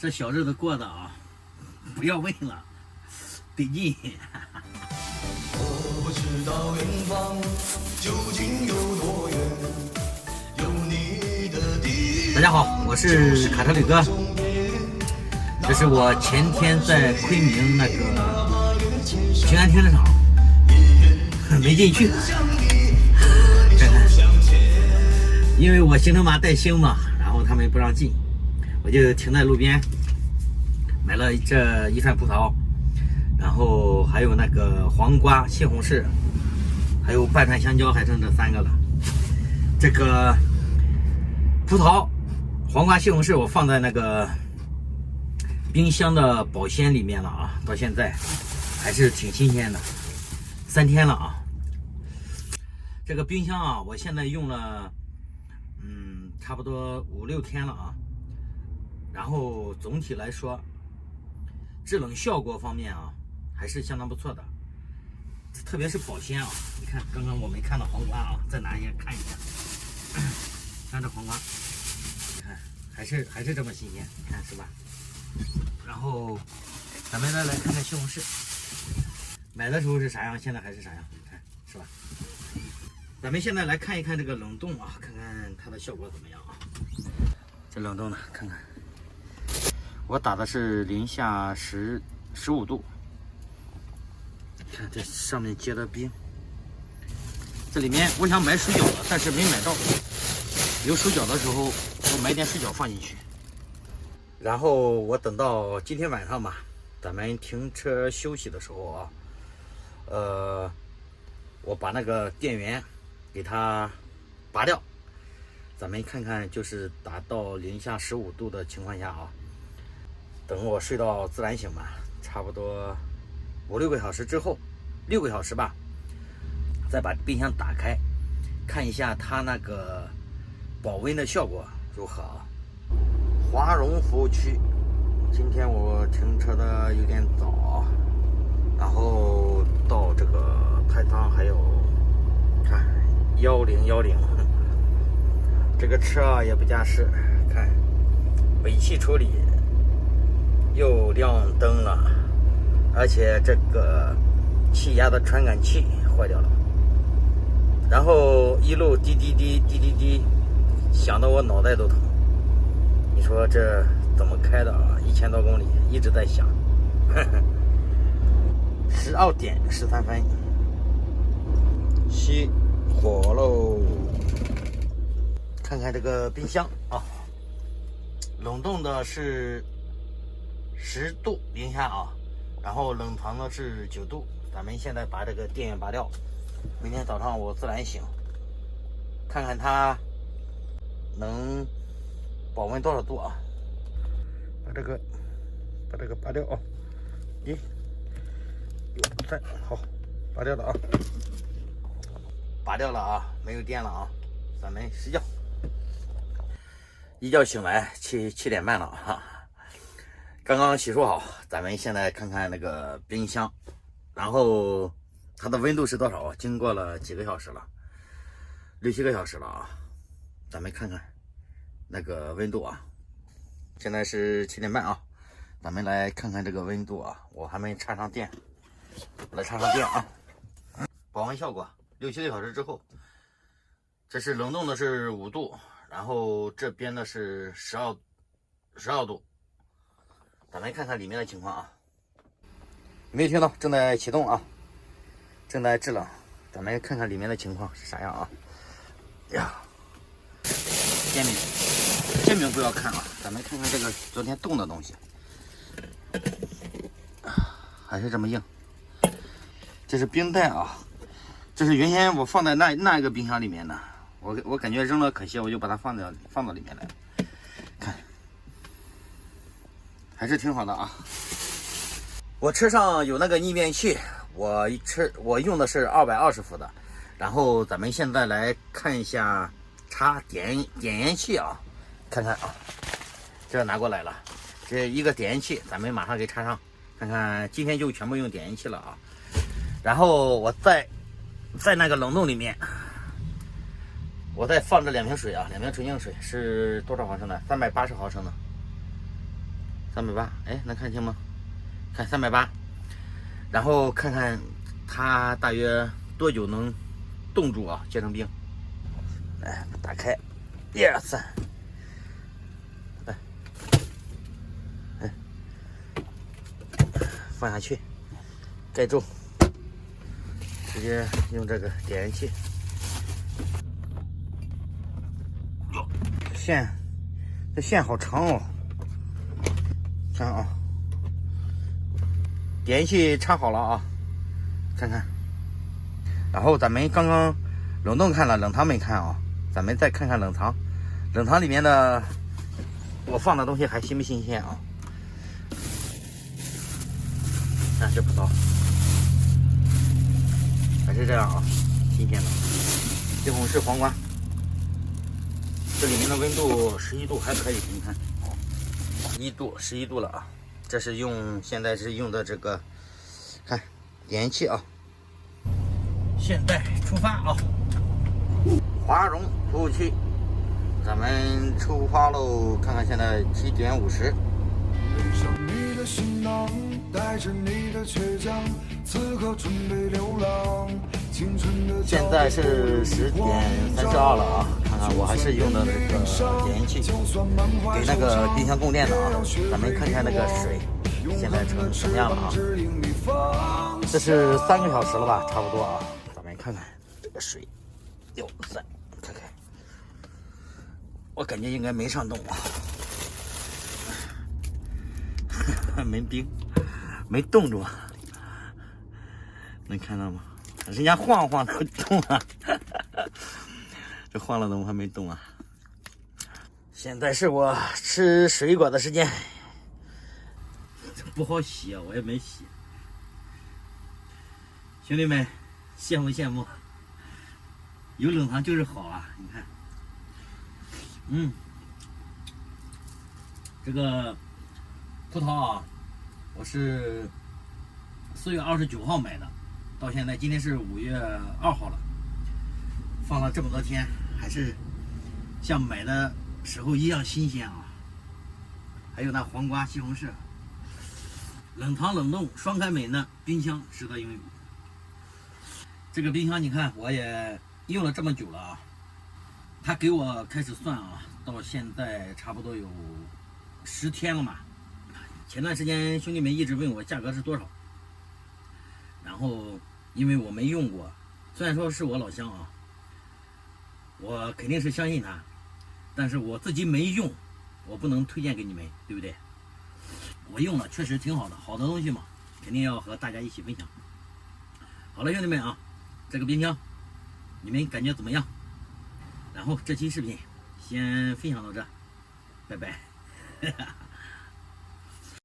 这小日子过的啊，不要问了，得劲。我不知道远方究竟有多远，有你的地。大家好，我是卡特里哥。这是我前天在昆明那个平安停车场没进去，因为我行程码带星嘛，然后他们不让进，我就停在路边，买了这一串葡萄，然后还有那个黄瓜、西红柿，还有半串香蕉，还剩这3个了。这个葡萄、黄瓜、西红柿我放在那个冰箱的保鲜里面了啊，到现在还是挺新鲜的，3天了啊。这个冰箱啊，我现在用了差不多5、6天了啊。然后总体来说，制冷效果方面啊，还是相当不错的，特别是保鲜啊。你看，刚刚我没看到黄瓜啊，再拿一下看一下，看这黄瓜，你看还是这么新鲜，你看是吧？然后咱们再来看看西红柿，买的时候是啥样，现在还是啥样，你看是吧？咱们现在来看一看这个冷冻啊，看看它的效果怎么样啊？这冷冻的，看看，我打的是零下15度，看这上面结的冰。这里面我想买水饺的，但是没买到。有水饺的时候，我买点水饺放进去。然后我等到今天晚上吧，咱们停车休息的时候啊，我把那个电源给它拔掉，咱们看看，就是达到零下15度的情况下啊，等我睡到自然醒吧，差不多5、6个小时之后，6个小时吧，再把冰箱打开，看一下它那个保温的效果如何啊。华容服务区，今天我停车的有点早，然后到这个排档还有看1010，这个车啊也不加湿，看尾气处理又亮灯了，而且这个气压的传感器坏掉了，然后一路滴滴滴，响得我脑袋都疼。你说这怎么开的啊？1000多公里一直在响。12点13分，熄火喽。看看这个冰箱啊，冷冻的是10度零下啊，然后冷藏的是9度。咱们现在把这个电源拔掉，明天早上我自然醒，看看它能保温多少度啊？把这个拔掉啊！1、2、3，好，拔掉了啊！拔掉了啊，没有电了啊！咱们睡觉。一觉醒来7点半了哈，刚刚洗漱好，咱们现在看看那个冰箱，然后它的温度是多少？经过了几个小时了，6、7个小时了啊！咱们看看那个温度啊，现在是7点半啊，咱们来看看这个温度啊，我还没插上电，来插上电啊。保温效果6、7个小时之后，这是冷冻的是5度，然后这边的是12度，咱们看看里面的情况啊。没有听到，正在启动啊，正在制冷，咱们看看里面的情况是啥样啊。呀，煎饼不要看啊，咱们看看这个昨天冻的东西，还是这么硬。这是冰袋啊，这是原先我放在那一个冰箱里面的，我感觉扔了可惜，我就把它放到里面来了。看，还是挺好的啊。我车上有那个逆变器，我用的是220伏的。然后咱们现在来看一下插点烟器啊，看看啊，这拿过来了，这一个点烟器，咱们马上给插上，看看今天就全部用点烟器了啊。然后我在那个冷冻里面，我再放这2瓶水啊，2瓶纯净水是多少毫升的？380毫升的。380，哎，能看清吗？看380，然后看看它大约多久能冻住啊，结成冰。来，打开，1、2、3，哎，放下去，盖住，直接用这个点燃器。哟，这线好长哦，看啊。点烟器插好了啊，看看。然后咱们刚刚冷冻看了，冷藏没看啊，咱们再看看冷藏。冷藏里面的我放的东西还新不新鲜啊？看这葡萄，还是这样啊，新鲜的。西红柿、黄瓜，这里面的温度11度还可以，你看，11度了啊。这是现在是用的这个，看点烟器啊。现在出发啊，华容服务区，咱们出发喽。看看现在7点50。背上你的行囊，带着你的倔强，此刻准备流浪。青春的现在是10点32了啊，看看我还是用的这个点烟器，给那个冰箱供电的啊。咱们看看那个水现在成什么样了啊？这是3个小时了吧，差不多啊。咱们看看这个水，哟，3，看看，我感觉应该没上冻啊，没冰，没冻住啊，能看到吗？人家晃晃都动啊，这晃了怎么还没动啊？现在是我吃水果的时间，不好洗啊，我也没洗。兄弟们，羡慕羡慕，有冷藏就是好啊！你看，这个葡萄啊，我是4月29号买的。到现在，今天是5月2号了，放了这么多天，还是像买的时候一样新鲜啊！还有那黄瓜、西红柿，冷藏冷冻双开门的冰箱值得拥有。这个冰箱你看，我也用了这么久了啊，他给我开始算啊，到现在差不多有10天了嘛。前段时间兄弟们一直问我价格是多少，然后因为我没用过，虽然说是我老乡啊，我肯定是相信他，但是我自己没用，我不能推荐给你们，对不对？我用了确实挺好的，好的东西嘛，肯定要和大家一起分享。好了，兄弟们啊，这个冰箱你们感觉怎么样？然后这期视频先分享到这，拜拜。